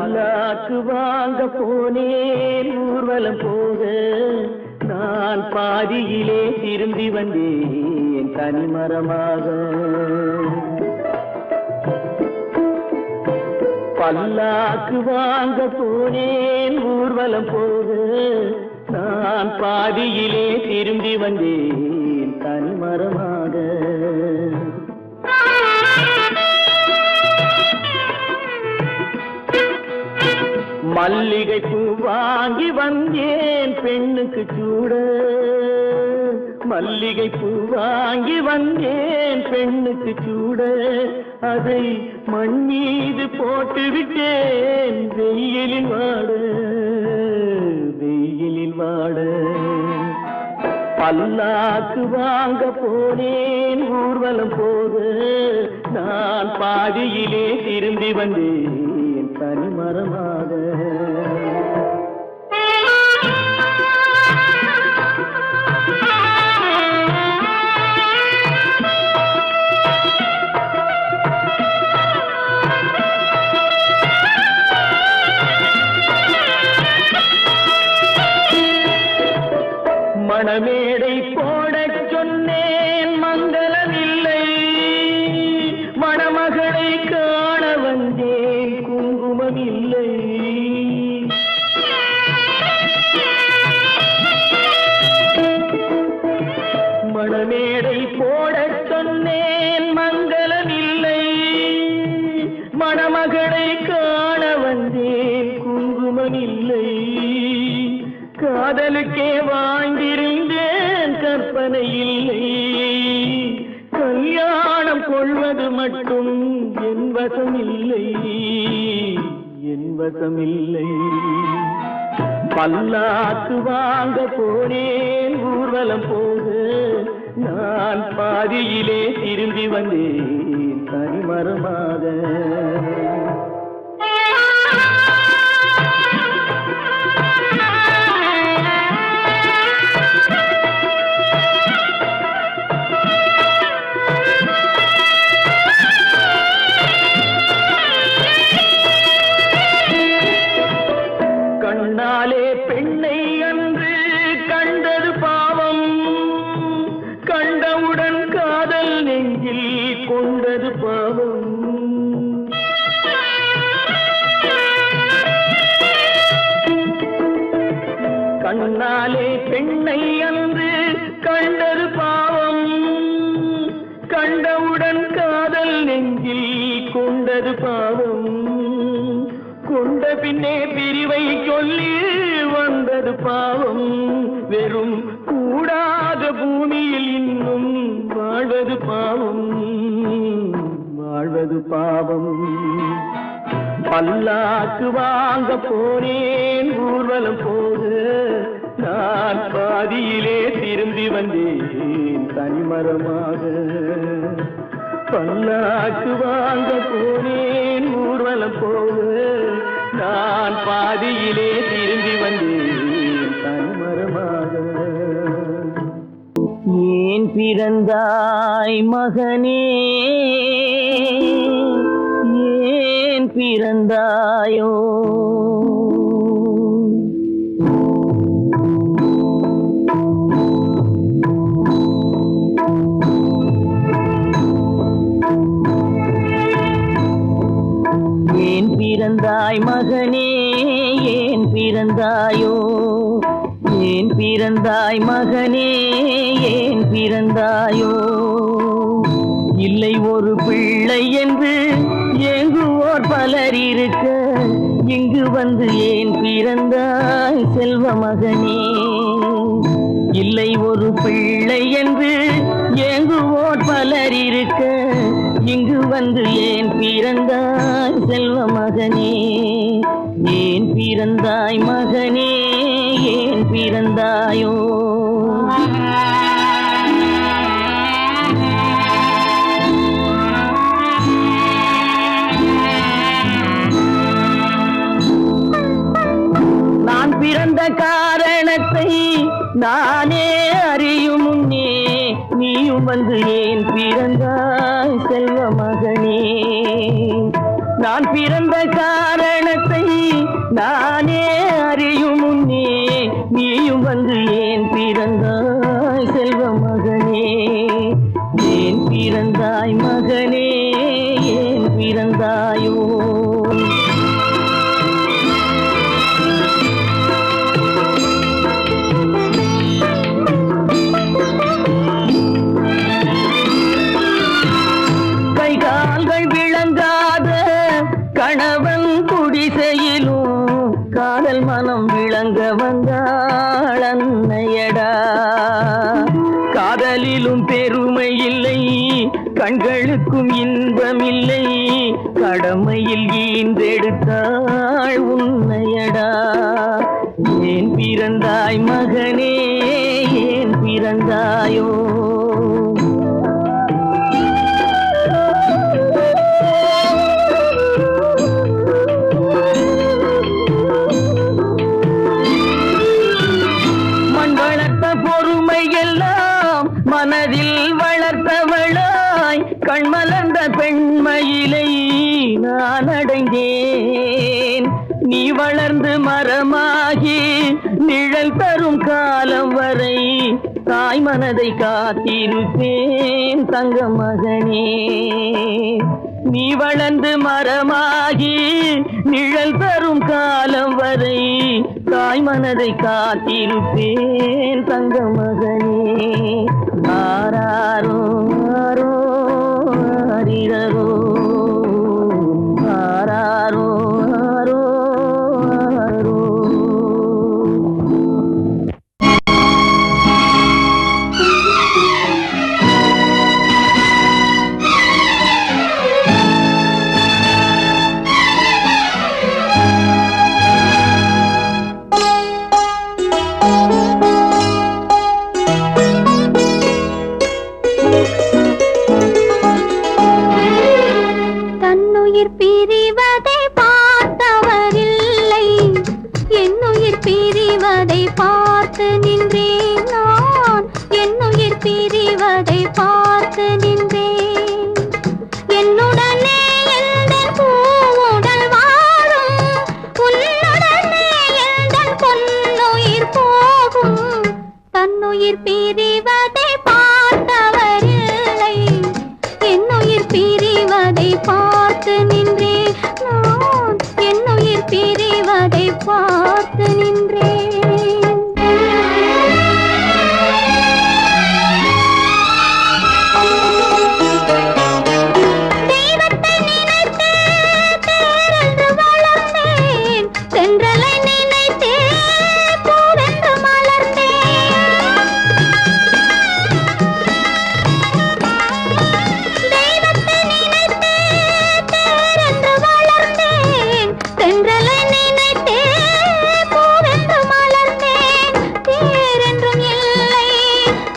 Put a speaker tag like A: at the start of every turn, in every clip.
A: பல்லாக்கு வாங்க போனேன் ஊர்வலம் போக, நான் பாதியிலே திரும்பி வந்தேன் தனிமரமாக. பல்லாக்கு வாங்க போனேன் ஊர்வலம் போக, நான் பாதியிலே திரும்பி வந்தேன் தனிமரமாக. மல்லிகை பூ வாங்கி வந்தேன் பெண்ணுக்கு சூட, மல்லிகை பூ வாங்கி வந்தேன் பெண்ணுக்கு சூட, அதை மண் மீது போட்டு விட்டேன் வெயிலில் வாட, வெயிலில் வாட. பல்லாக்கு வாங்க போனேன் ஊர்வலம் போக, நான் பாதியிலே திரும்பி வந்தேன் தனிமரமாக. மணமேடை போடச் சொன்னேன் மங்களமில்லை, மணமகளை காண வந்தேன் குங்குமமில்லை. மணமேடை போடச் சொன்னேன் மங்களமில்லை, மணமகளை காண வந்தேன் குங்குமமில்லை. காதலுக்கே வாழ்ந்திருந்தேன் கற்பனை இல்லை, கல்யாணம் கொள்வது மட்டும் என் வசமில்லை, என் வசமில்லை. பல்லாக்கு வாங்க போனேன் ஊர்வலம் போக, நான் பாதியிலே திரும்பி வந்தேன் தனிமரமாக. கண்ணாலே பெண்ணை அன்று கண்டது பாவம், கண்டவுடன் காதல் நெஞ்சில் கொண்டது பாவம். கண்ணாலே பெண்ணை அன்று கண்டது பாவம், கண்டவுடன் காதல் நெஞ்சில் கொண்டது பாவம். கொண்ட பின்னே பிரிவை சொல்லி வந்தது பாவம், வெறும் கூடாத பூமியில் இன்னும் வாழ்வது பாவம், வாழ்வது பாவம். பல்லாக்கு வாங்க போனேன் ஊர்வலம் போக, நான் பாதியிலே திரும்பி வந்தேன் தனிமரமாக. பல்லாக்கு வாங்க போனேன் ஊர்வலம் போக, நான் பாதியிலே திரும்பி வந்தேன் தனிமரமாக. ஏன் பிறந்தாய் மகனே, ஏன் பிறந்தாயோ, ஏன் பிறந்தாய் மகனே, ஏன் பிறந்தாயோ, ஏன் பிறந்தாய் மகனே, ஏன் பிறந்தாயோ. இல்லை ஒரு பிள்ளை என்று ஏங்குவோர் பலர் இருக்க, இங்கு வந்து ஏன் பிறந்தாய் செல்வ மகனே. இல்லை ஒரு பிள்ளை என்று ஏங்குவோர் பலர் இருக்க, இங்கு வந்து ஏன் பிறந்தாய் செல்வ மகனே. ஏன் பிறந்தாய் மகனே, ஏன் பிறந்தாயோ. நான் பிறந்த காரணத்தை நானே அறியும் முன்னே, நீயும் வந்து ஏன் பிறந்தாய் செல்வ மகனே. நான் பிறந்த காரணத்தை நானே அறியும் முன்னே நீயும் வந்து ஏன் பிறந்தாய் செல்வ மகனே, ஏன் பிறந்தாய் மகனே, ஏன் பிறந்தாயோ? கணவன் குடிசையிலும் காதல் மனம் விளங்க வந்தாள் அன்னையடா. காதலிலும் பெருமை இல்லை, கண்களுக்கும் இன்பமில்லை, கடமையில் ஈன்றெடுத்தாள் உன்னையடா. ஏன் பிறந்தாய் மகனே, ஏன் பிறந்தாயோ? மனதில் வளர்த்தவளாய் கண்மலர்ந்த பெண்மயிலை நான் அடைந்தேன். நீ வளர்ந்து மரமாகி நிழல் தரும் காலம் வரை தாய் மனதை காத்திருப்பேன் தங்க மகனே. நீ வளர்ந்து மரமாகி நிழல் தரும் காலம் வரை தாய் மனதை காத்திருப்பேன் தங்க மகனே. ஆராரோ ஆரோ ஆரிரரோ, ஆராரோ ஆரோ ஆரோ.
B: பிரிவதை பார்த்தவரில்லை, என்னுயிர் பிரிவதை பார்த்து நின்றேன் நான், என்னுயிர் பிரிவதை பார்த்து நின்றேன். என்னுடனே எந்தன் பூவுடல் வாழும், உன்னுடனே எந்தன் பொன்னுயிர் போகும். தன்னுயிர் பிரிவதை பார்த்தவரில்லை, என்னுயிர் பிரிவதை பார்த்து நின்றேன் நான், என்னுயிர் பிரிவதை பார்த்து நின்றேன். தெய்வத்தை நினைத்தே தேரென்று வளர்ந்தேன், தென்றலை நினைத்தே பூவென்று மலர்ந்தேன். தெய்வத்தை நினைத்தே தேரென்று வளர்ந்தேன், தென்றலை நினைத்தே பூவென்று மலர்ந்தேன். தேரென்றும் இல்லை,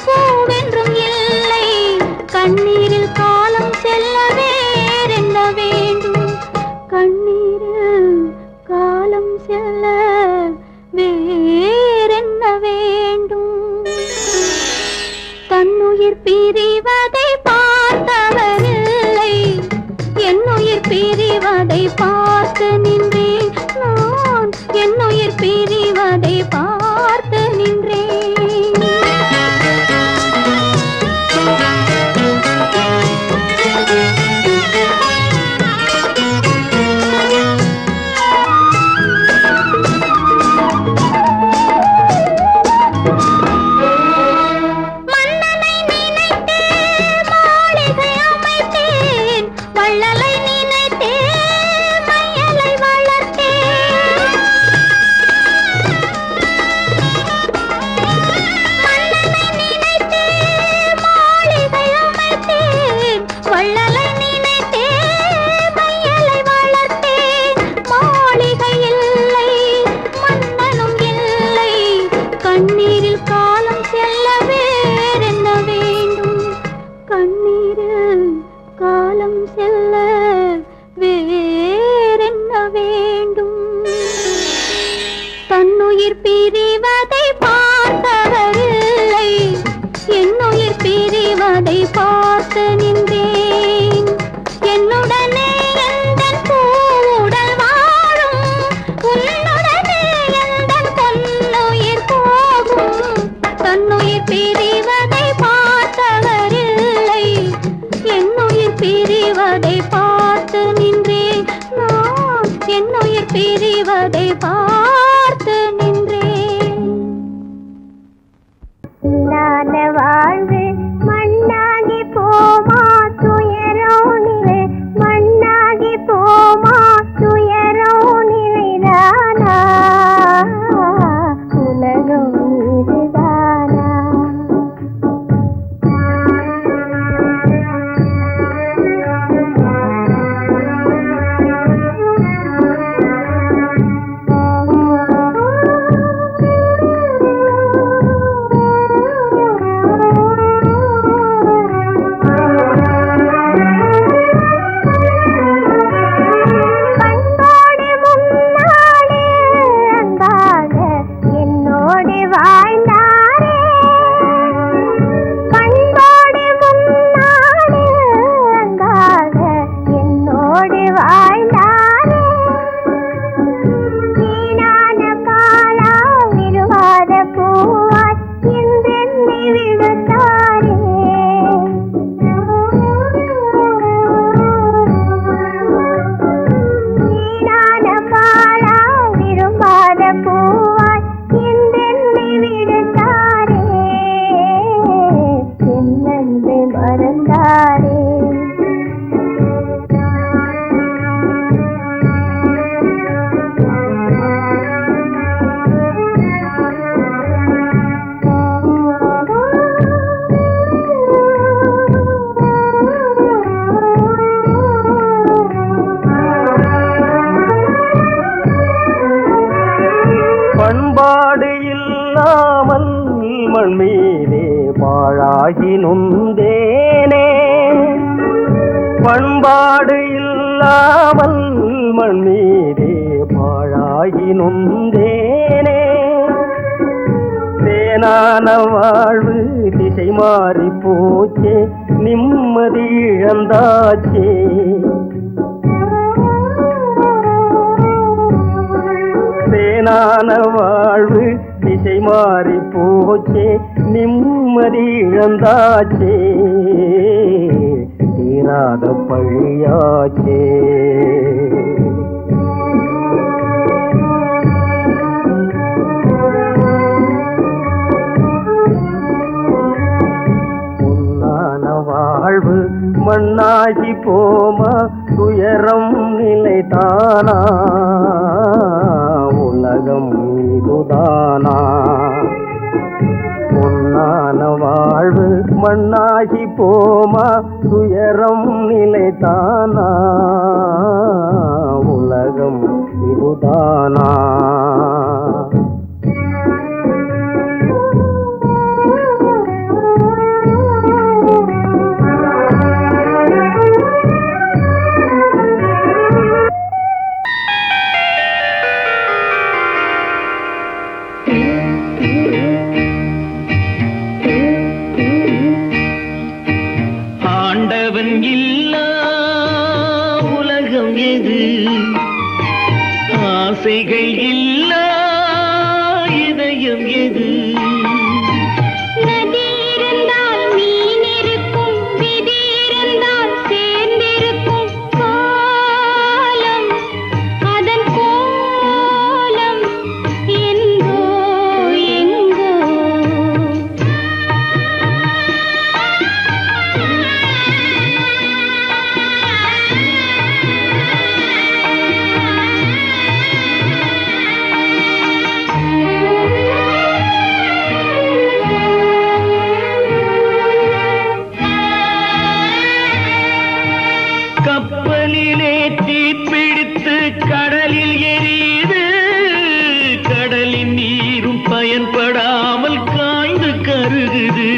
B: பூவென்றும் இல்லை, கண்ணீரில் காலம் செல்ல வேறென்ன வேண்டும், கண்ணீரில் காலம் செல்ல வேறென்ன வேண்டும். தன்னுயிர் பிரிவதை பார்த்தவரில்லை, என்னுயிர் பிரிவதை பார்த்து நின்றேன் நான், என்னுயிர் பிரிவதை பார்த்து நின்றேன். மன்னனை நினைத்தே மாளிகை அமைத்தேன், வள்ளலை நினைத்தே மையலை வளர்த்தேன். மன்னனை நினைத்தே மாளிகை அமைத்தேன், வள்ளலை நினைத்தே மையலை வளர்த்தேன். மாளிகை இல்லை, மன்னனும் இல்லை, கண்ணீரில் காலம் செல்ல வேறென்ன வேண்டும், கண்ணீரில் காலம் செல்ல வேறென்ன வேண்டும். தன்னுயிர் பிரிவதை பார்த்தவரில்லை, என்னுயிர் பிரிவதை பார்த்து நின்றேன். என்னுடனே எந்தன் பூ
A: இல்லாமல் மண் மீதே பாழாகி நொந்தேனே பண்பாடு இல்லாமல் மண் மீதே பாழாகி நொந்தேனே தேனான வாழ்வு திசை மாறி போச்சே நிம்மதி இழந்தாச்சே தேனான வாழ்வு திசை மாறி போச்சே நிம்மதி இழந்தாச்சே தீராத பழியாச்சே வாழ்வு மண்ணாகி போமா துயரம் நிலைதானா உலகம் இதுதானா பொன்னான வாழ்வு மண்ணாகி போமா துயரம் நிலைதானா உலகம் இதுதானா ஆசைகள் இல்லா இதயம் எது
B: நதி இருந்தால் மீன் இருக்கும் விதி இருந்தால் சேர்ந்திருக்கும் காலம் அதன் கோலம் எங்கோ எங்கோ
A: கப்பலிலே தீப்பிடித்து கடலில் எரியுது கடலின் நீரும் பயன்படாமல் காய்ந்து கருகுது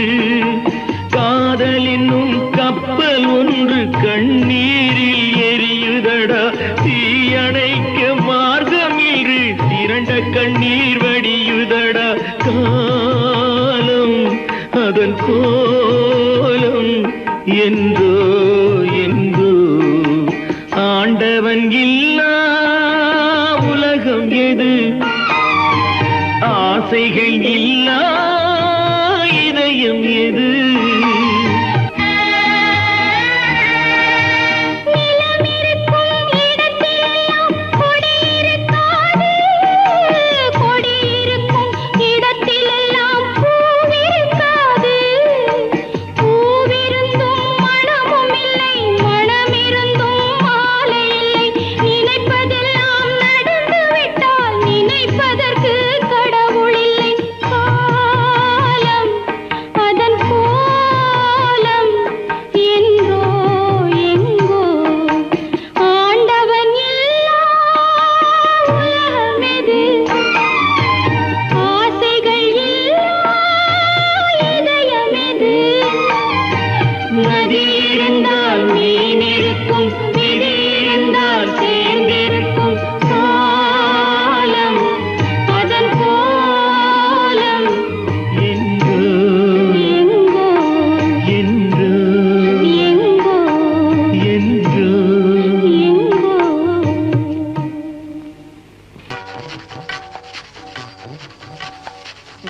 A: காதலினும் கப்பல் ஒன்று கண்ணீரில் எரியுதடா தீயணைக்க மார்க்கமில்லை திரண்ட கண்ணீர் வடியுதடா காலம் அதன் கோலம் என்றோ என்றோ ஆண்டவன் இல்லா உலகம் எது ஆசைகள் இல்லா இதயம் எது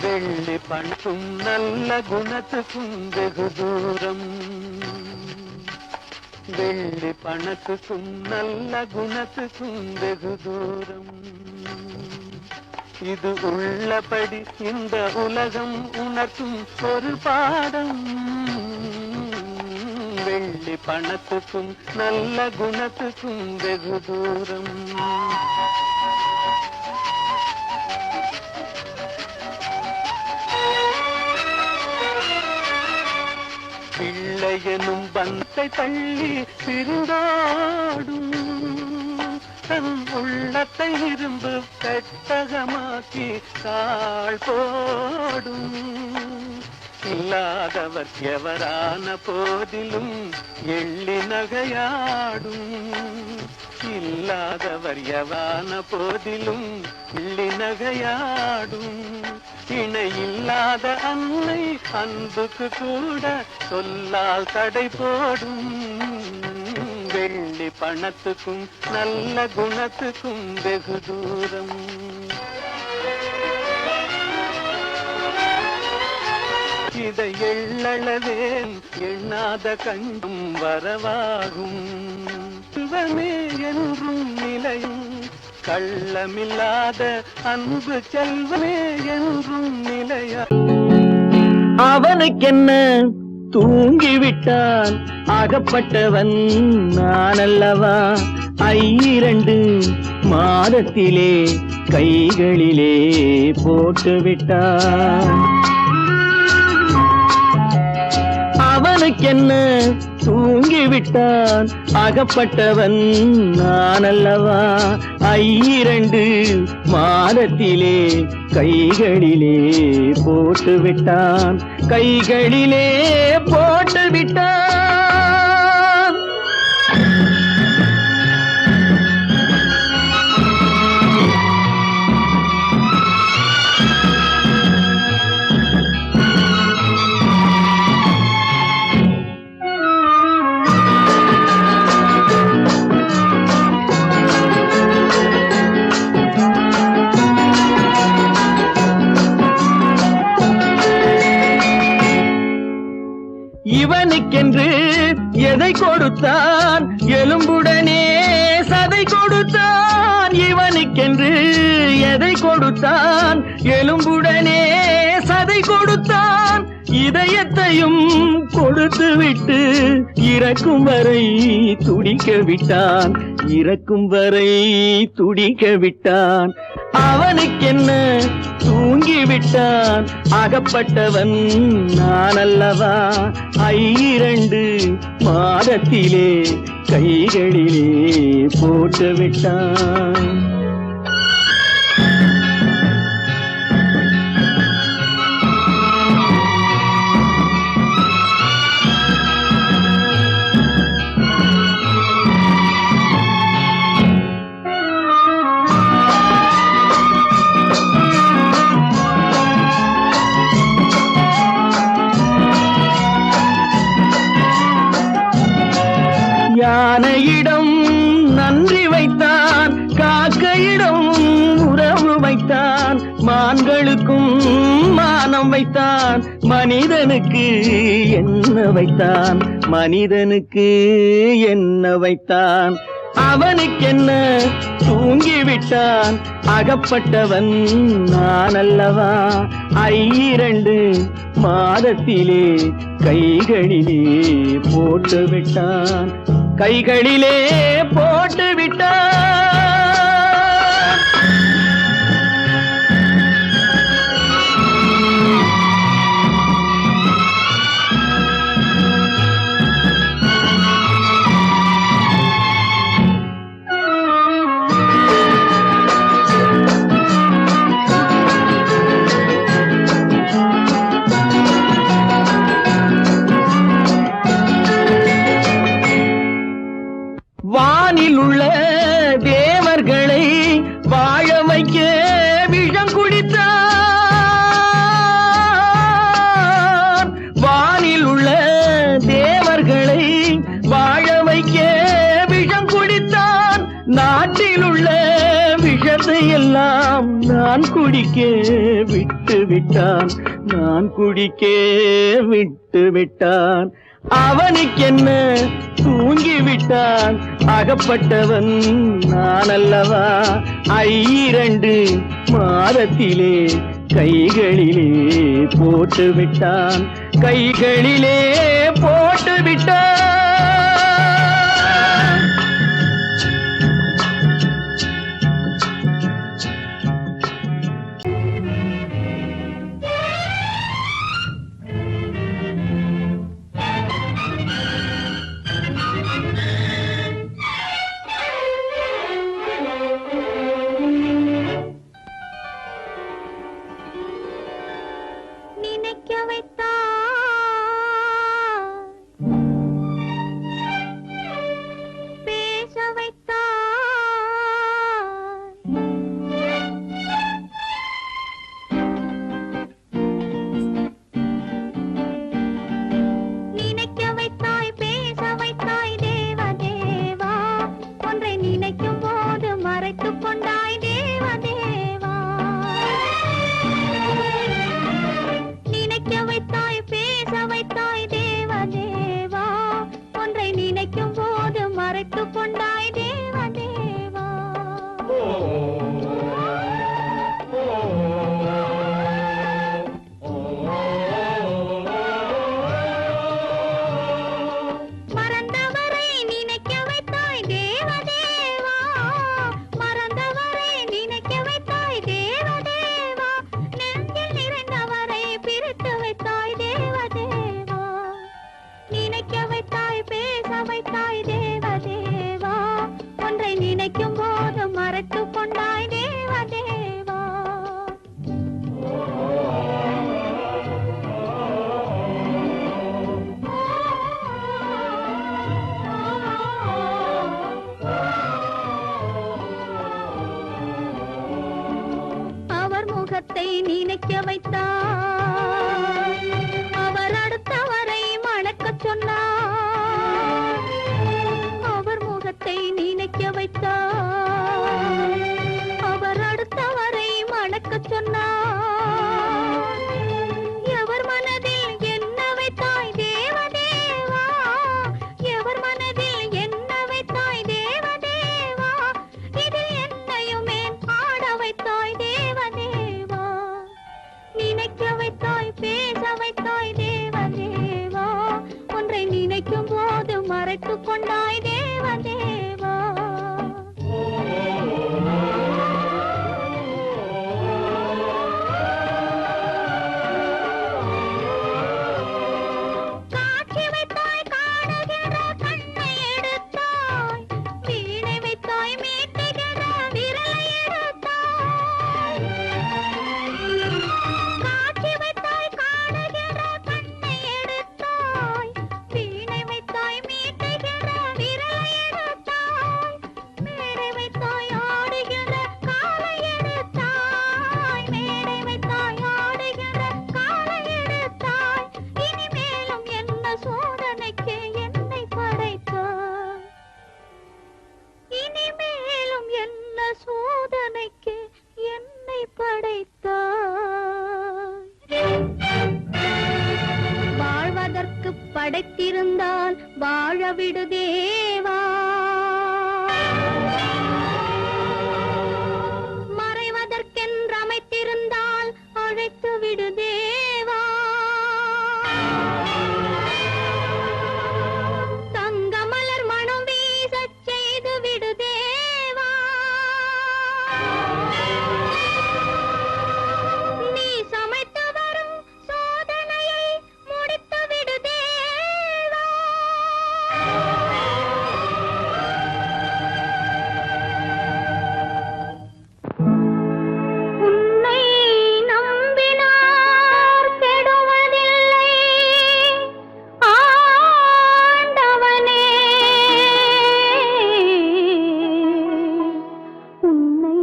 C: வெள்ளி பணக்கும் நல்ல குணத்துக்கும் வெகு தூரம் வெள்ளி பணத்துக்கும் நல்ல குணத்துக்கும் வெகு தூரம் இது உள்ளபடி இந்த உலகம் உணர்த்தும் ஒரு பாடம் வெள்ளி பணத்துக்கும் நல்ல குணத்துக்கும் வெகு தூரம் பிள்ளையனும் பந்தை தள்ளி சிறுதாடும் தன் உள்ளத்தை இரும்பு பெட்டகமாக்கி தாழ் போடும். இல்லாதவர் எவரான போதிலும் எள்ளி நகையாடும். இல்லாதவர் எவரான போதிலும் எள்ளி நகையாடும். இணை இல்லாத அன்னை அன்புக்கு கூட சொல்லால் தடை போடும். வெள்ளி பணத்துக்கும் நல்ல குணத்துக்கும் வெகு தூரம். இதை எள்ளளவே எண்ணாத கண்ணும் வரவாகும். சிவமே என்றும் நிலையும் கள்ளமில்லாத அன்பு செல்வமே என்றும் நிலையா.
A: அவனுக்கென்ன தூங்கிவிட்டான் அகப்பட்டவன் நான் அல்லவா. 2 மாதத்திலே கைகளிலே போட்டுவிட்டான். அவனுக்கென்ன தூங்கிவிட்டான் அகப்பட்டவன் நான் அல்லவா. 2 மாதத்திலே கைகளிலே போட்டுவிட்டான். கைகளிலே போட்டுவிட்டான். இவனுக்கென்று எதை கொடுத்தான் எலும்புடனே சதை கொடுத்தான். இவனுக்கென்று எதை கொடுத்தான் எலும்புடனே சதை கொடுத்தான். இதயத்தையும் கொடுத்து விட்டு இறக்கும் வரை துடிக்க விட்டான். இறக்கும் வரை துடிக்க விட்டான். அவனுக்கென்ன தூங்கிவிட்டான் அகப்பட்டவன் நான் அல்லவா. 2 மாதத்திலே கைகளிலே போட்டுவிட்டான். யானையிடம் நன்றி வைத்தான், காக்கையிடம் உறவு வைத்தான், மான்களுக்கும் மானம் வைத்தான், மனிதனுக்கு என்ன வைத்தான், மனிதனுக்கு என்ன வைத்தான். அவனுக்கென்ன தூங்கிவிட்டான் அகப்பட்டவன் நான் அல்லவா. 2 மாதத்திலே கைகளிலே போட்டுவிட்டான். கைகளிலே போட்டுவிட்டான். வானில் உள்ள தேவர்களை வாழ வைக்க விஷம் குடித்தான். வானில் உள்ள தேவர்களை வாழ வைக்க விஷம் குடித்தான். நாட்டில் உள்ள விஷத்தை எல்லாம் நான் குடிக்க விட்டு விட்டான். நான் குடிக்க விட்டு விட்டான். அவனுக்கென்ன தூங்கிவிட்டான் அகப்பட்டவன் நான் அல்லவா. 2 மாதத்திலே கைகளிலே போட்டுவிட்டான். கைகளிலே போட்டுவிட்டான்.
B: நினைக்க வைத்தாய் பேச வைத்தாய் நினைக்க வைத்தாய் பேச வைத்தாய் தேவதேவா ஒன்றை நினைக்கும் போது மறைத்துக் கொண்டாய் தேவதேவா நினைக்க வைத்தாய் பேச வைத்தாய் தேவதேவா ஒன்றை நினைக்கும் போது மறைத்துக் கொண்டாய் தேவதேவா மறந்தவரை நினைக்க வைத்தாய் தேவதேவா மறந்தவரை நினைக்க வைத்தாய் தேவதேவா நெஞ்சில் நிறைந்தவரை பிரித்து வைத்தாய் தேவதேவா நினைக்க வைத்தாய் பேச வைத்தாய் தேவதேவா ஒன்றை நினைக்கும் போது மறைத்துக் கொண்டாய் தேவதேவா அவர் முகத்தை நினைக்க வைத்தார் அவர் அடுத்தவரை மணக்கச் சொன்னார் அவர் முகத்தை நினைக்க வைத்தார் அவர் அடுத்தவரை மணக்கச் சொன்னார் எவர் மனதில் என்ன வைத்தாய் தேவதேவா எவர் மனதில் என்ன வைத்தாய் தேவதேவா இதில் என்னையுமே ஆட வைத்தாய் தேவதேவா நினைக்க வைத்தாய் பேச வைத்தாய் தேவதேவா ஒன்றை நினைக்கும் போது மறைத்துக் கொண்டாய் தேவதேவா காட்சி வைத்தாய் காணுகிற கண்ணை எடுத்தாய் வீணை வைத்தாய் மீட்டுகிற விரலை எடுத்தாய் காட்சி வைத்தாய் காணுகிற கண்ணை எடுத்தாய் வீணை வைத்தாய் மீட்டுகிற விரலை எடுத்தாய் மேடை வைத்தாய் ஆடுகிற காலை எடுத்தாய் மேடை வைத்தாய் ஆடுகிற காலை எடுத்தாய் இனிமேலும் என்ன சோதனைக்கு என்னை படைத்தாய் இனிமேலும் என்ன சோதனைக்கு என்னை படைத்தாய் வாழ்வதற்கு படைத்திருந்தால் வாழ விடு தேவா மறைவதற்கென்று அமைத்திருந்தால் அழைத்து விடு தேவா தங்கமலர் மனம் வீசச் செய்து விடு தேவா நீ சமைத்து வரும் சோதனையை முடித்து விடு தேவா உன்னை நம்பினார் கெடுவதில்லை ஆண்டவனே உன்னை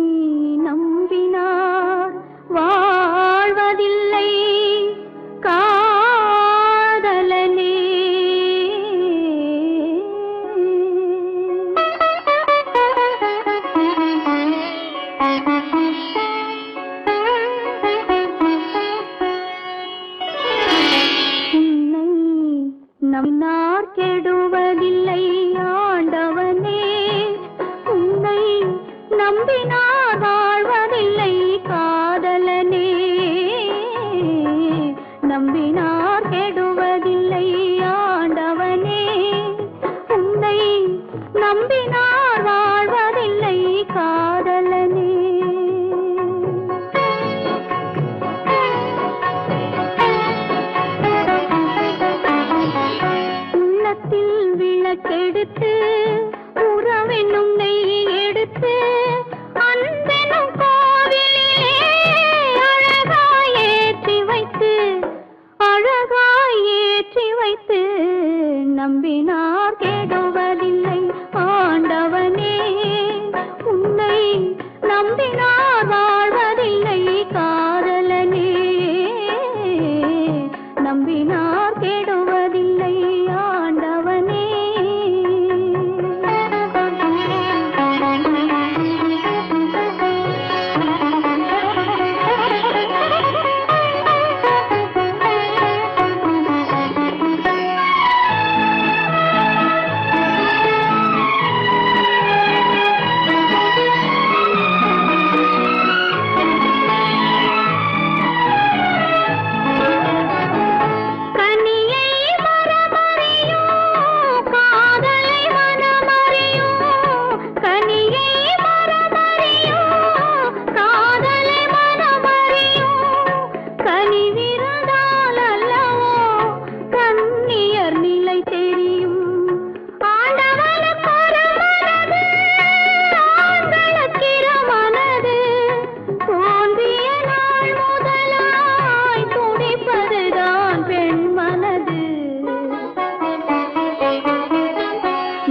B: நம்பினார் வாழ்வதில்லை காதலனே உன்னை நம்பினார் கெடுவதில்லை ஆண்டவனே உன்னை நம்பினார் வாழ்வதில்லை காதலனே நம்பினார் கெடுவதில்லை ஆண்டவனே உன்னை நம்பினார் வாழ்வதில்லை காதலனே உள்ளத்தில் நம்பினார் கெடுவதில்லை ஆண்டவனே உன்னை நம்பினார் வாழ்வதில்லை காதலனே நம்பினார் கெடுவதில்லை ஆண்டவனே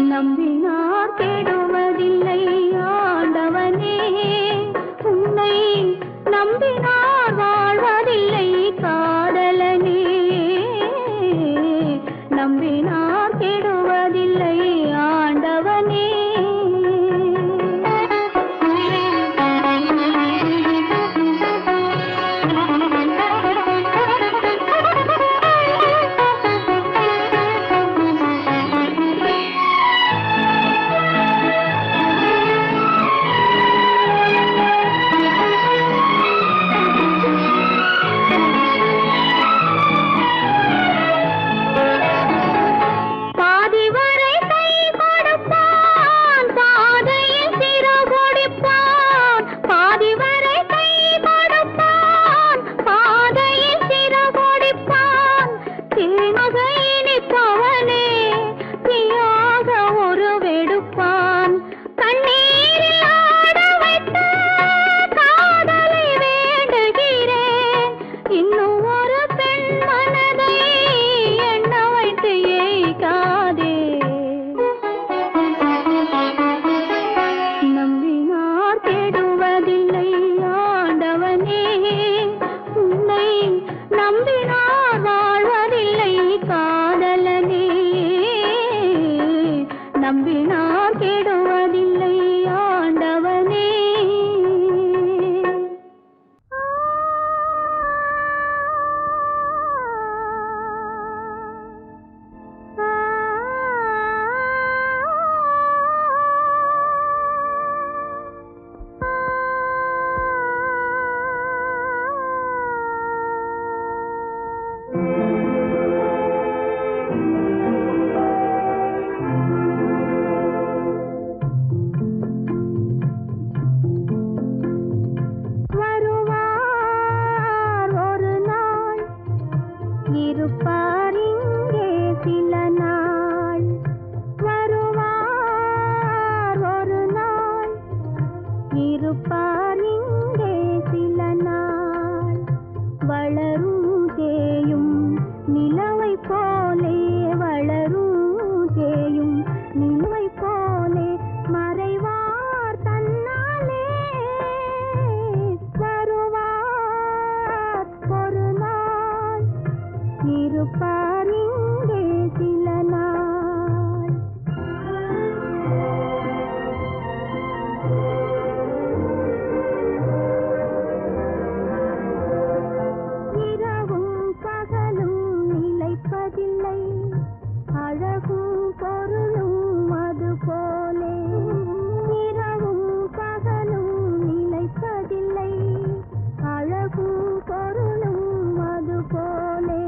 B: நம்பினார் கெடுவதில்லை ஆண்டவனே நம்பினார் கெடுவதில்லை ஆண்டவனே இருப்பார் இங்கே சில நாள் வருவார் ஒரு நாள் இருப்பார் இங்கே சில நாள் வளரும் தேயும் நிலவை போலே வளரும் தேயும் நிலவை போலே மறைவார் தன்னாலே வருவார் ஒரு நாள் இருப்பார் இங்கே சில நாள் இரவும் பகலும் நிலைப்பதில்லை அழகும் பொருளும் அது போலே இரவும் பகலும் நிலைப்பதில்லை அழகும் பொருளும் அது போலே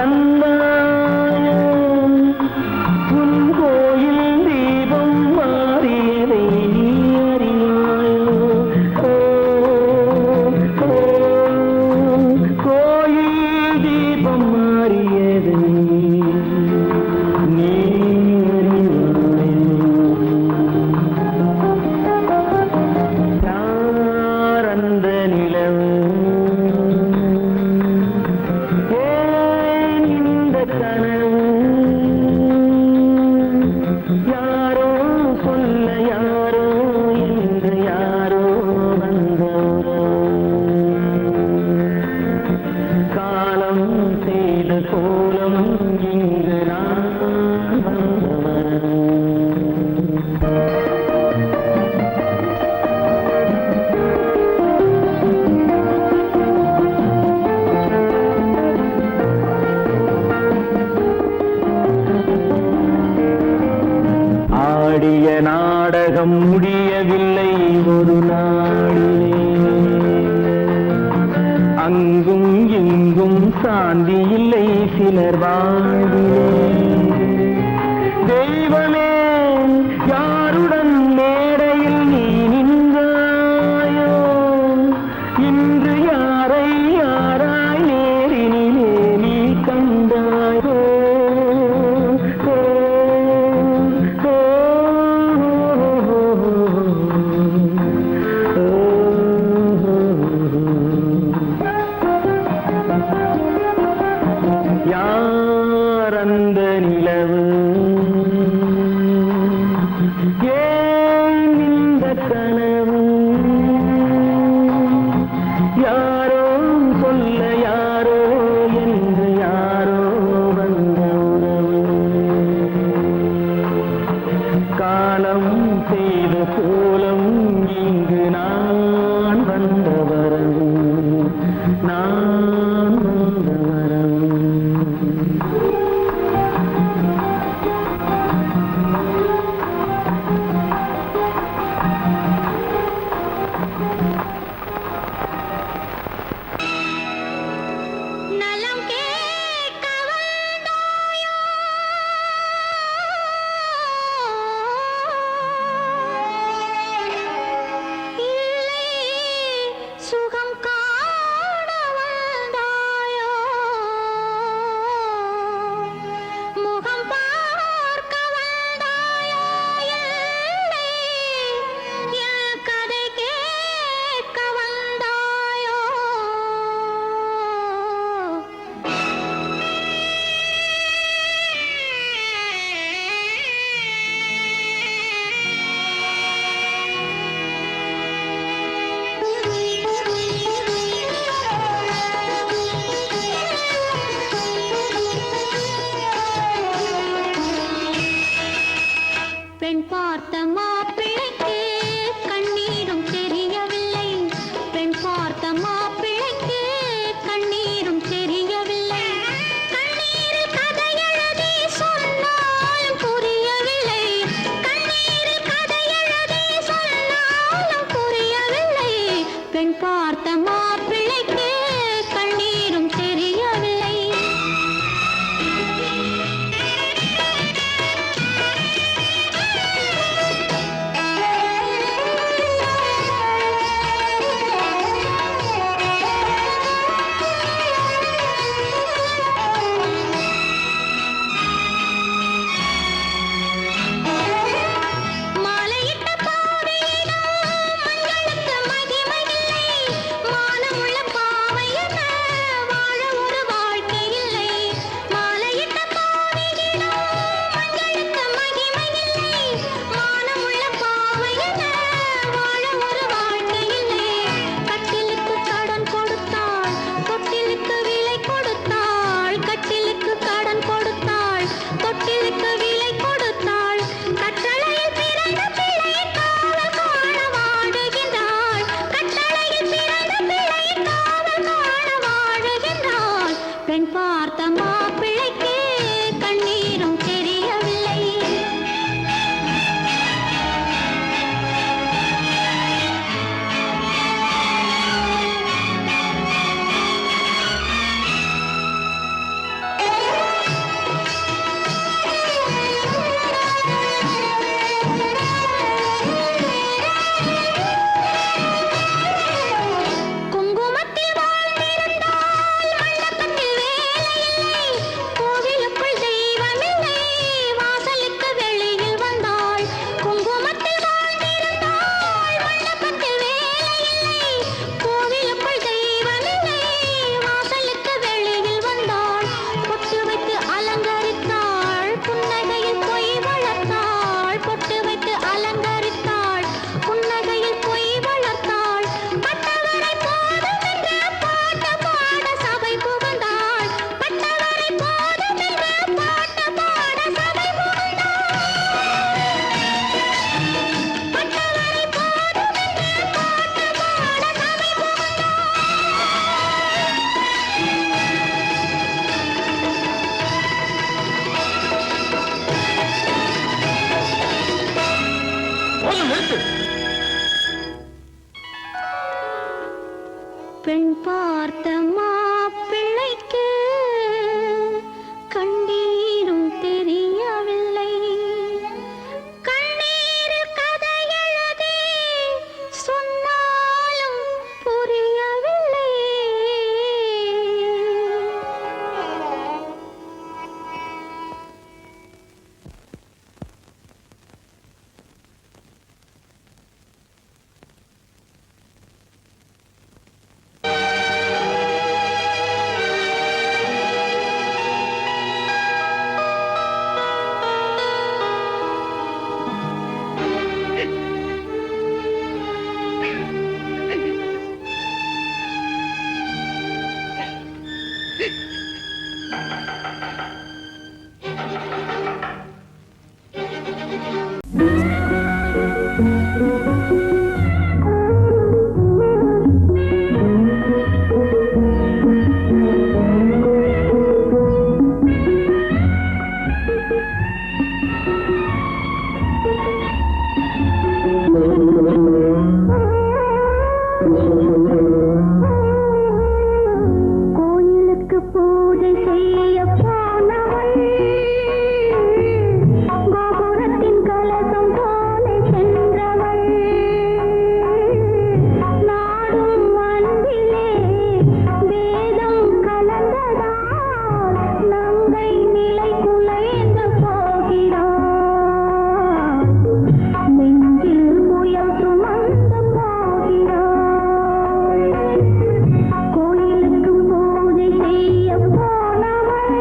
A: தந்தாயோ உன் கோயில் தீபம் மாறியதை நீ அறியாயோ ஓ, ஓ, கோயில் தீபம் மாறியதை நீ அறியாயோ யார் அந்த நிலவு ஏன் இந்த கனவு யாரோ சொல்ல யாரோ என்று யாரோ வந்த காலம் செய்த கோலம் இங்கு நான் வந்தவன் ஆடிய நாடகம் முடியவில்லை ஒரு நாளிலே அங்கும் இங்கும் சாந்தி இல்லை சிலர் வாழ்விலே தெய்வமே யாருடன் மேடையில் நீ நின்றாயோ இன்று யாரை யாராய் நேரினிலே நீ கண்டாயோ ஓ, ஓ, யார் அந்த நிலவு ஏன் இந்த கனவு யாரோ சொல்ல யாரோ என்று யாரோ வந்த உறவு காலம் செய்த கோலம் இங்கு நான் வந்த வரவு நான் வந்த வரவு
B: கோயிலுக்கு பூஜை செய்ய போனவள் கோபுரத்தின் கலசம் போல சென்றவள் நாடும் அன்பிலே வேதம் கலந்ததால் நங்கை நிலை குலைந்து போகிறாள் நெஞ்சில் புயல் சுமந்து போகிறாள் கோயிலுக்கு பூஜை செய்ய போனவள்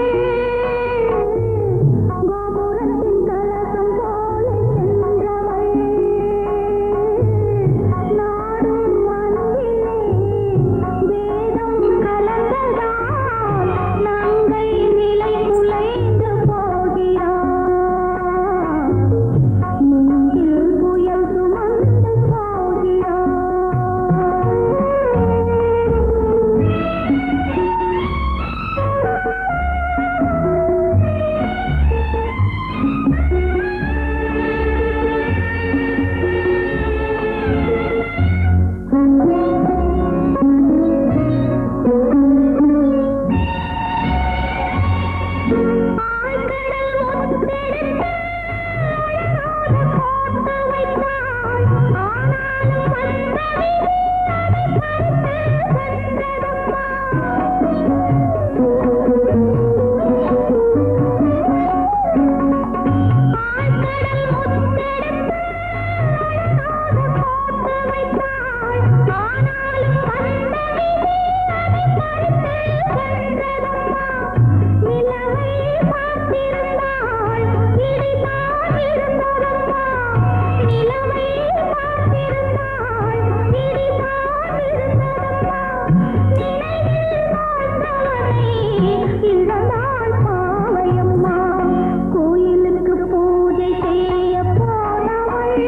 B: கோபுரத்தின் கலசம் போல சென்றவள் நாடும் அன்பிலே வேதம் கலந்ததால் நங்கை நிலை குலைந்து போகிறாள் நெஞ்சில் புயல் சுமந்து போகிறாள் ஆழ்கடல் முத்தெடுத்து அழகாக கோர்த்து வைத்தாள் ஆனாலும் வந்த விதி அதை பறித்து சென்றதம்மா ஆழ்கடல் முத்தெடுத்து அழகாக கோர்த்து வைத்தாள் ஆனாலும் வந்த விதி அதை பறித்து சென்றதம்மா நிலவை பார்த்திருந்தாள் இடிதான் இருந்ததம்மா நிலவை பார்த்திருந்தாள் இடிதான் இருந்ததம்மா நினைவில் வாழ்ந்தவனை இழந்தாள் பாவையம்மா கோயிலுக்கு பூஜை செய்ய போனவள்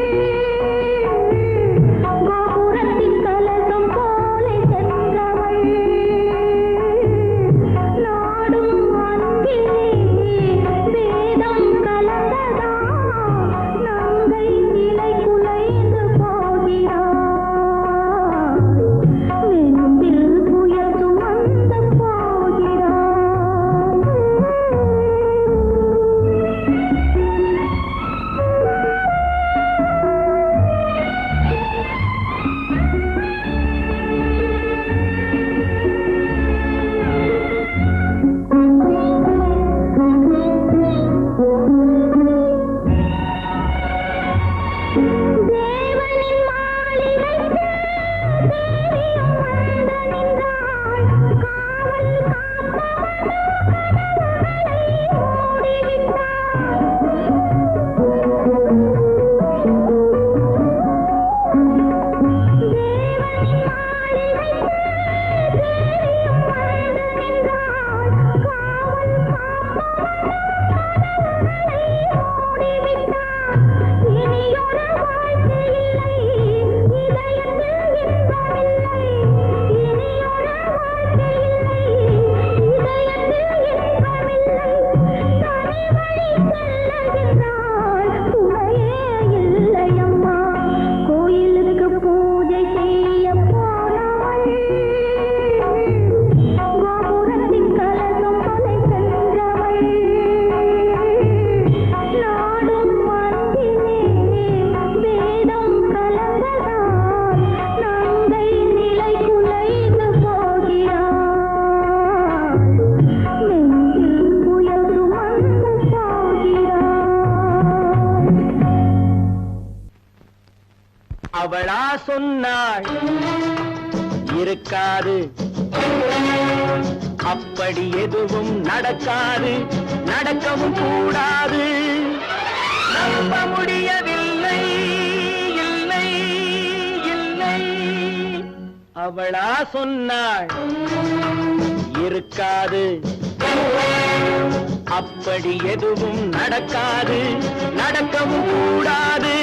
B: கோபுரத்தின் கலசம் போல சென்றவள் நாடும் அன்பிலே வேதம் கலந்ததால் நங்கை நிலை குலைந்து போகிறாள் நெஞ்சில் புயல் சுமந்து போகிறாள் தேவனின் மாளிகைக்கு தேவியும் வந்து நின்றாள் காவல் காப்பவனோ கதவுகளை மூடிவிட்டாள் தேவனின் மாளிகைக்கு தேவியும் வந்து நின்றாள் காவல் காப்பவனோ கதவுகளை மூடிவிட்டாள் இனியொரு வாழ்க்கை இல்லை இதயத்தில் இன்பமில்லை இனியொரு வாழ்க்கை இல்லை இதயத்தில் இன்பமில்லை தனி வழி செல்லுகின்றாள் துணையே இல்லையம்மா கோயிலுக்கு பூஜை செய்ய போனவள் கோபுரத்தின் கலசம் போல சென்றவள் நாடும் அன்பிலே வேதம் கலந்ததால் நங்கை நிலை குலைந்து போகிறாள் நெஞ்சில் புயல் சுமந்து போகிறாள்
A: அவளா சொன்னாள் இருக்காது அப்படி எதுவும் நடக்காது நடக்கவும் கூடாது நம்ப முடியவில்லை இல்லை இல்லை அவளா சொன்னாள் இருக்காது அப்படி எதுவும் நடக்காது, நடக்கவும் கூடாது.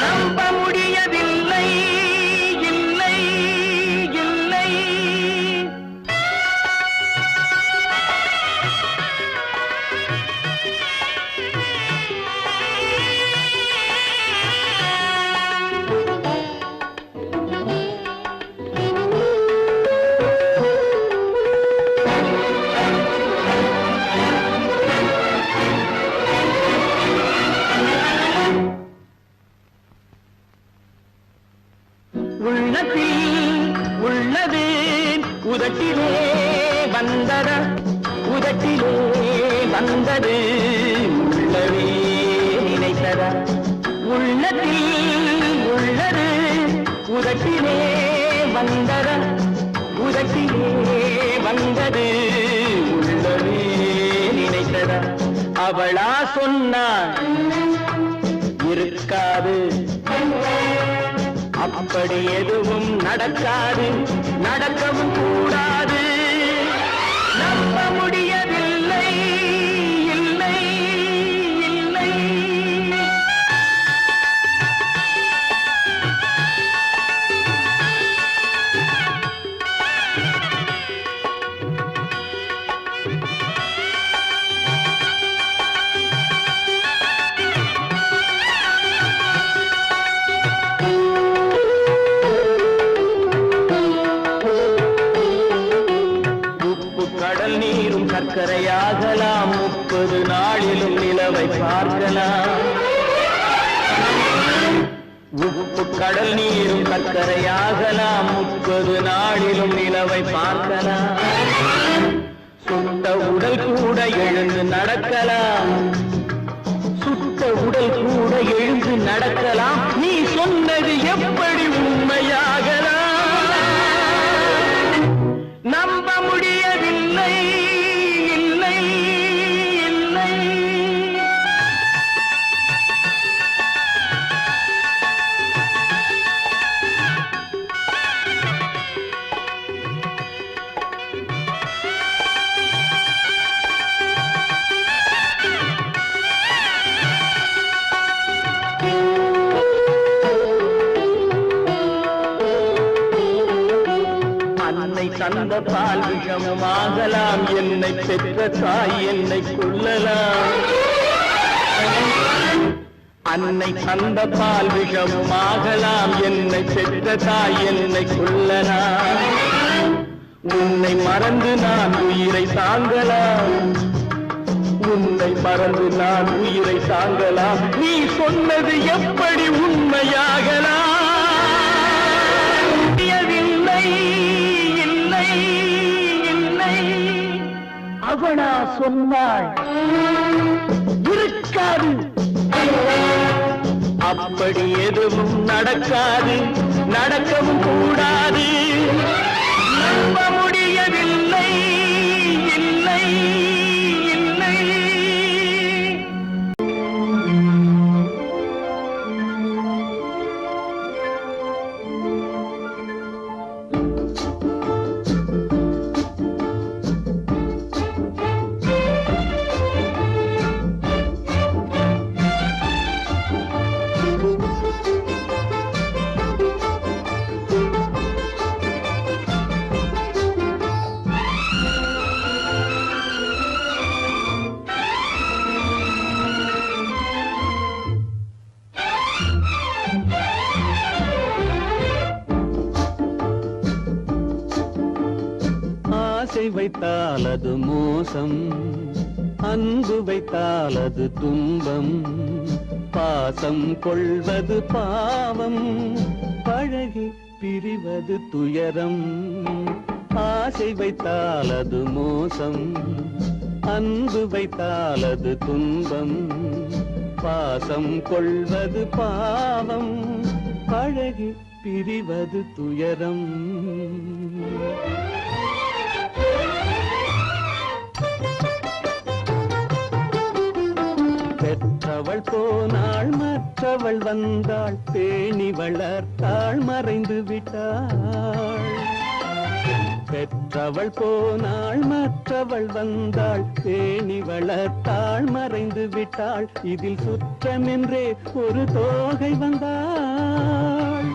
A: நம்ப முடியவில்லை, இல்லை இல்லை. உள்ளத்தில் உள்ளது உதட்டிலே வந்ததா, உதட்டிலே வந்தது உள்ளவே நினைத்ததா. உள்ளத்தில் உள்ளது உதட்டிலே வந்ததா, உதட்டிலே வந்தது உள்ளவே நினைத்ததா. அவளா சொன்னாள் இருக்காது, அப்படி எதுவும் நடக்காது, நடக்கவும் கூடாது. நம்ப முடியவில்லை, இல்லை இல்லை. கடல் நீரும் சர்க்கரையாகலாம், 30 நாளிலும் நிலவை பார்க்கலாம். உப்பு கடல் நீரும் சர்க்கரையாகலாம், 30 நாளிலும் நிலவை பார்க்கலாம். சுட்ட உடல் கூட எழுந்து நடக்கலாம், சுட்ட உடல் கூட எழுந்து நடக்கலாம். நீ சொன்னது எப்படி உண்மையாகலாம்? நம்ப முடியவில்லை, இல்லை இல்லை. அன்னை தந்த பால் விஷமாகலாம், என்னை பெற்ற தாய் என்னை கொல்லலாம். அன்னை தந்த பால் விஷமாகலாம், என்னை பெற்ற தாய் என்னை கொல்லலாம். உன்னை மறந்து நான் உயிரை தாங்கலாம், உன்னை மறந்து நான் உயிரை தாங்கலாம். நீ சொன்னது எப்படி உண்மையாகலாம்? இல்லை இல்லை. அவளா சொன்னாள் இருக்காது, அப்படி எதுவும் நடக்காது, நடக்கவும் கூடாது. நம்ப முடியவில்லை, இல்லை இல்லை. ஆசை வைத்தால் அது மோசம், அன்பு வைத்தால் அது துன்பம். பாசம் கொள்வது பாவம், பழகி பிரிவது துயரம். ஆசை வைத்தால் அது மோசம், அன்பு வைத்தால் அது துன்பம். பாசம் கொள்வது பாவம், பழகி பிரிவது துயரம். பெற்றவள் போனாள், மற்றவள் வந்தாள், பேணி வளர்த்தாள், மறைந்து விட்டாள்.
C: பெற்றவள் போனாள் மற்றவள் வந்தாள் பேணி வளர்த்தாள் மறைந்து விட்டாள் இதில் சுற்றமென்றே ஒரு தோகை வந்தாள்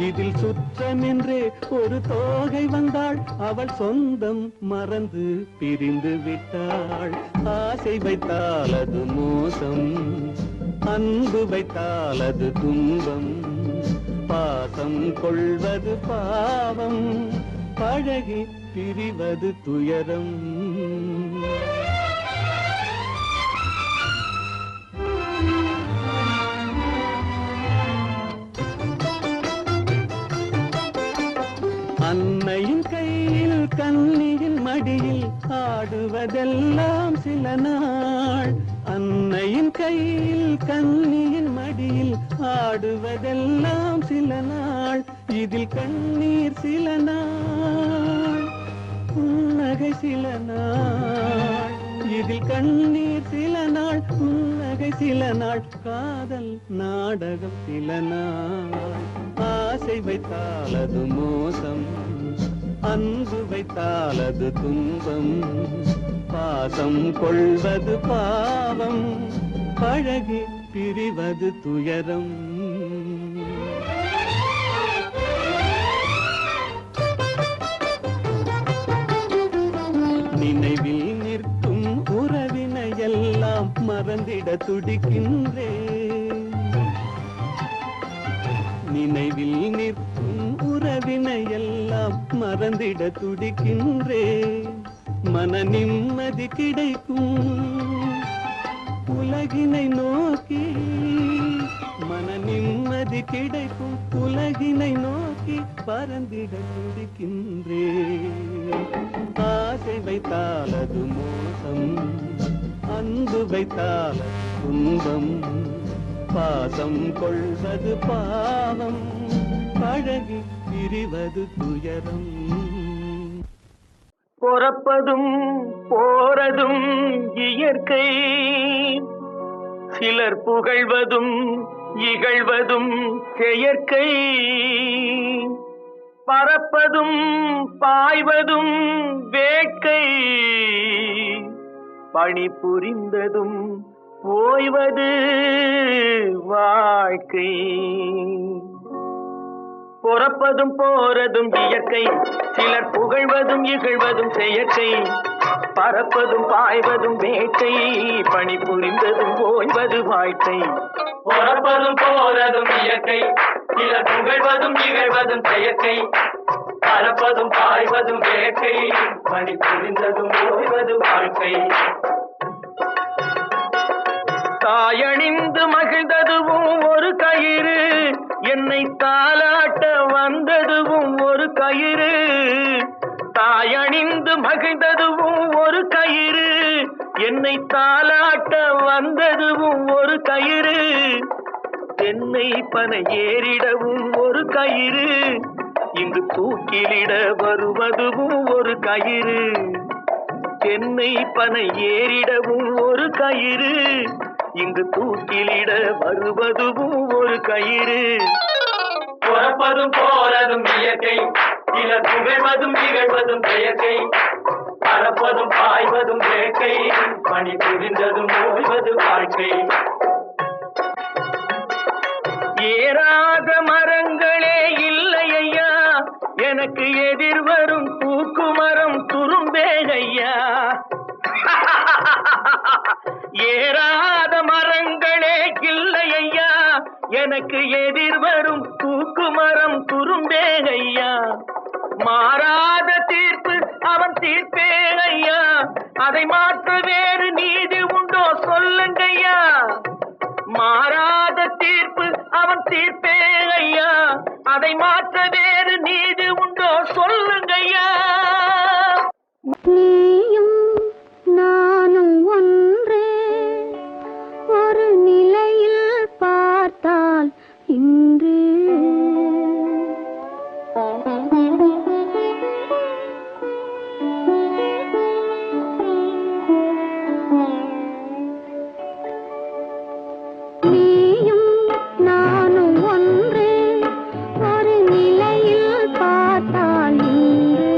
C: இதில் சுற்றமென்றே ஒரு தோகை வந்தாள் அவள் சொந்தம் மறந்து பிரிந்து விட்டாள் ஆசை வைத்தால் அது மோசம் அன்பு வைத்தால் அது துன்பம் பாசம் கொள்வது பாவம் பழகி பிரிவது துயரம் அன்னையின் கையில் கன்னியின் மடியில் ஆடுவதெல்லாம் சில நாள் அன்னையின் கையில் கன்னியின் மடியில் ஆடுவதெல்லாம் சில நாள் இதில் கண்ணீர் சில நாள் புன்னகை சில நாள் இதில் கண்ணீர் சில நாள் புன்னகை சில நாள் காதல் நாடகம் சில நாள் ஆசை வைத்தால் அது மோசம் அன்பு வைத்தால் அது துன்பம் பாசம் கொள்வது பாவம் பழகி பிரிவது துயரம் நினைவில் நிற்கும் உறவினையெல்லாம் மறந்திட துடிக்கின்றேன் நினைவில் நிற்கும் உறவினையெல்லாம் மறந்திட துடிக்கின்றேன் மன நிம்மதி கிடைக்கும் உலகினை நோக்கி மன நிம்மதி கிடைக்கும் உலகினை நோக்கி பறந்திட துடிக்கின்றேன் ஆசை வைத்தால் அது மோசம் அன்பு வைத்தால் துன்பம் பாசம் கொள்வது பாவம் பழகி பிரிவது துயரம்
A: பொறப்பதும் போறதும் இயற்கை சிலர் புகழ்வதும் இகழ்வதும் செயற்கை பறப்பதும் பாய்வதும் வேட்கை பணி புரிந்ததும் ஓய்வது வாழ்க்கை பொறப்பதும் போறதும் இயற்கை சிலர் புகழ்வதும் இகழ்வதும் செயற்கை பறப்பதும் பாய்வதும் வேட்கை பணி புரிந்ததும் ஓய்வது வாழ்க்கை பொறப்பதும் போறதும் இயற்கை சிலர் புகழ்வதும் இகழ்வதும் செயற்கை பறப்பதும் பாய்வதும் வேட்கை பணி புரிந்ததும் ஓய்வது வாழ்க்கை தாயணிந்து மகிழ்ந்ததுவும் ஒரு கயிறு என்னை தாலாட்ட வந்ததுவும் ஒரு கயிறு தாயணிந்து மகிழ்ந்ததுவும் ஒரு கயிறு என்னை தாலாட்ட வந்ததுவும் ஒரு கயிறு தென்னை பனை ஏறிடவும் ஒரு கயிறு இங்கு தூக்கிலிட வருவதுவும் ஒரு கயிறு தென்னை பனை ஏறிடவும் ஒரு கயிறு இங்கு தூக்கிலிட வருவதுவும் ஒரு கயிறு பொறப்பதும் போறதும் இயற்கை சிலர் புகழ்வதும் இகழ்வதும் செயற்கை பறப்பதும் பாய்வதும் வேட்கை பணி புரிந்ததும் ஓய்வது வாழ்க்கை ஏறாத மரங்களே இல்லை ஐயா எனக்கு எதிர் வரும் தூக்குமரம் துரும்பே ஐயா ஏறாத மரங்களே இல்லை ஐயா எனக்கு எதிர் வரும் தூக்குமரம் துரும்பே ஐயா மாறாத தீர்ப்பு அவன் தீர்ப்பே ஐயா அதை மாற்ற வேறு நீதி உண்டோ சொல்லுங்கய்யா மாறாத தீர்ப்பு அவன் தீர்ப்பே ஐயா அதை மாற்ற வேறு நீதி உண்டோ சொல்லுங்கய்யா
B: நீயும் நானும் ஒன்றே ஒரு நிலையில் பார்த்தால் இன்று நீயும் நானும் ஒன்றே ஒரு நிலையில் பார்த்தால் இன்று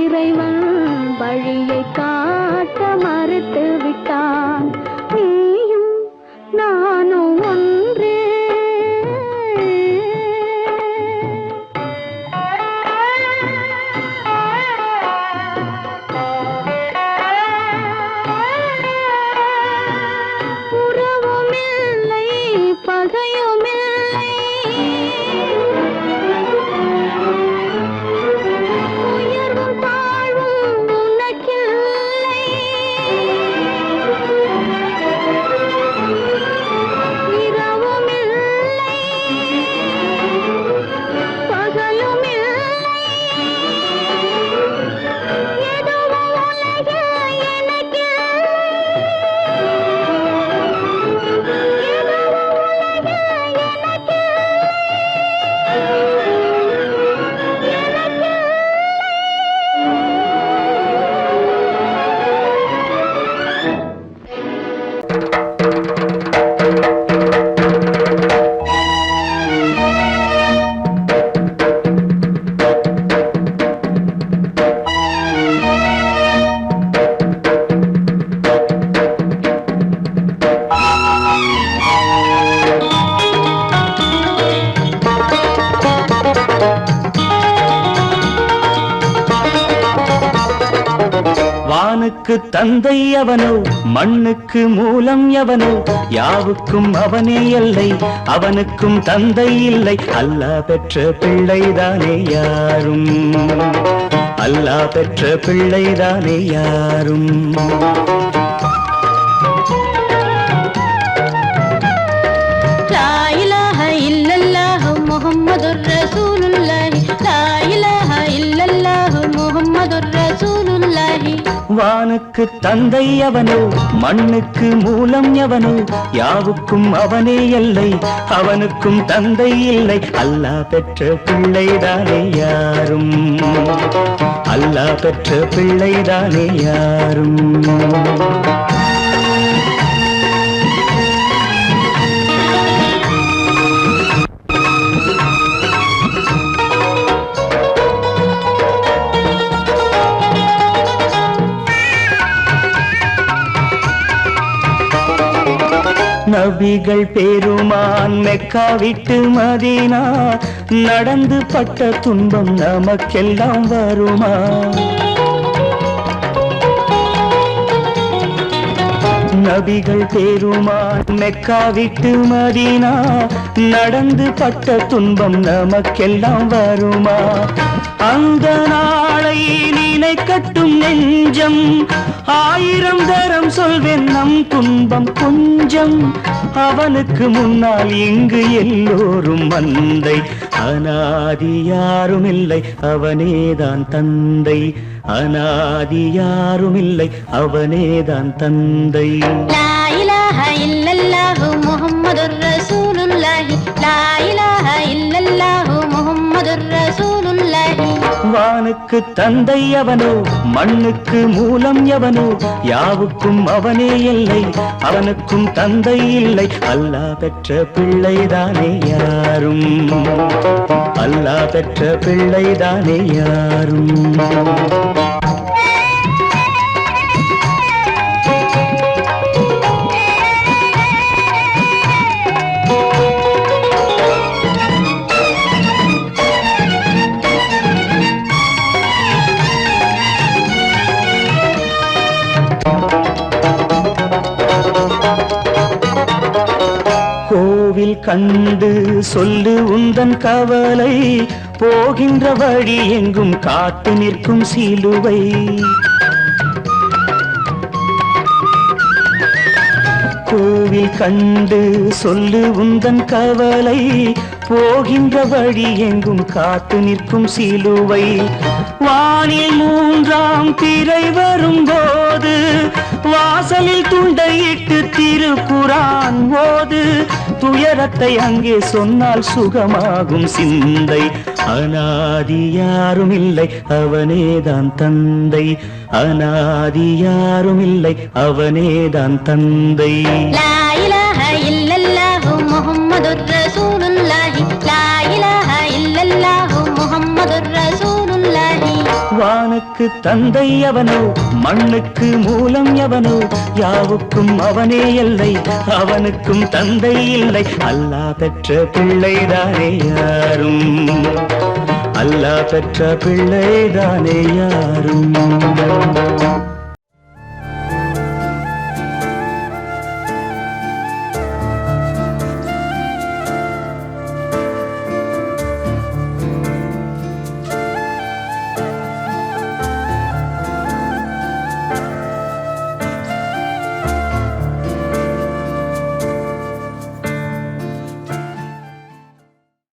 B: இறைவன் வழியை காட்ட மறுத்து விட்டான். நீயும் நானும் ஒன்றே. உறவுமில்லை பகையுமில்லை, உயர்வும் தாழ்வும் உனக்கில்லை. இரவுமில்லை பகலுமில்லை, எதுவும் உலகில் எனக்கில்லை.
C: வானுக்கு தந்தை அவனோ, மண்ணுக்கு மூலம் எவனோ, யாவுக்கும் அவனே எல்லை, அவனுக்கும் தந்தை இல்லை. அல்லாஹ் பெற்ற பிள்ளைதானே யாரும், அல்லாஹ் பெற்ற பிள்ளைதானே யாரும்.
B: லா இலாஹ இல்லல்லாஹு முஹம்மதுர் ரசூலுல்லாஹி, லா இலாஹ இல்லல்லாஹு முஹம்மதுர் ரசூலுல்லாஹி.
C: வானுக்கு தந்தை அவனோ, மண்ணுக்கு மூலம் எவனோ, யாவுக்கும் அவனே எல்லை, அவனுக்கும் தந்தை இல்லை. அல்லாஹ் பெற்ற பிள்ளைதானே யாரும், அல்லாஹ் பெற்ற பிள்ளைதானே யாரும். நபிகள் பெருமான் மெக்கா விட்டு மதீனா நடந்து பட்ட துன்பம் நமக்கெல்லாம் வருமா? நபிகள் பெருமான் மெக்கா விட்டு மதீனா நடந்து பட்ட துன்பம் நமக்கெல்லாம் வருமா? அந்த நாளை நினைக்கட்டும் நெஞ்சம், ஆயிரம் தரம் சொல்வேன் நம் துன்பம் கொஞ்சம். அவனுக்கு முன்னால் இங்கு எல்லோரும் மந்தை, அநாதி யாரும் இல்லை அவனேதான் தந்தை, அநாதி யாரும் இல்லை அவனேதான் தந்தை.
B: லா இலாஹ இல்லல்லாஹு முஹம்மதுர் ரசூலுல்லாஹி, லா இலாஹ இல்லல்லாஹு முஹம்மதுர் ரசூலுல்லாஹி.
C: வானுக்கு தந்தை அவனோ, மண்ணுக்கு மூலம் எவனோ, யாவுக்கும் அவனே இல்லை, அவனுக்கும் தந்தை இல்லை. அல்லாஹ் பெற்ற பிள்ளைதானே யாரும், அல்லாஹ் பெற்ற பிள்ளைதானே யாரும். கோவில் கண்டு சொல்லு உந்தன் கவலை, போகின்ற வழி எங்கும் காத்து நிற்கும் சிலுவை. கோவில் கண்டு சொல்லு உந்தன் கவலை, போகின்ற வழி எங்கும் காத்து நிற்கும் சிலுவை. வானில் மூன்றாம் பிறை வரும்போது, வாசலில் துண்டையிட்டு திருக்குரான் ஓது. துயரத்தை அங்கே சொன்னால் சுகமாகும் சிந்தை, அநாதி யாரும் இல்லை அவனேதான் தந்தை, அநாதி யாரும் இல்லை அவனேதான் தந்தை.
B: லா இலாஹ இல்லல்லாஹு முஹம்மதுர் ரசூலுல்லாஹி, லா இலாஹ இல்லல்லாஹு முஹம்மதுர் ரசூலுல்லாஹி.
C: வானுக்கு விண்ணுக்கு தந்தை அவனோ மண்ணுக்கு மூலம் எவனோ யாவுக்கும் அவனே எல்லை அவனுக்கும் தந்தை இல்லை அல்லாஹ் பெற்ற பிள்ளைதானே யாரும் அல்லாஹ் பெற்ற பிள்ளைதானே யாரும்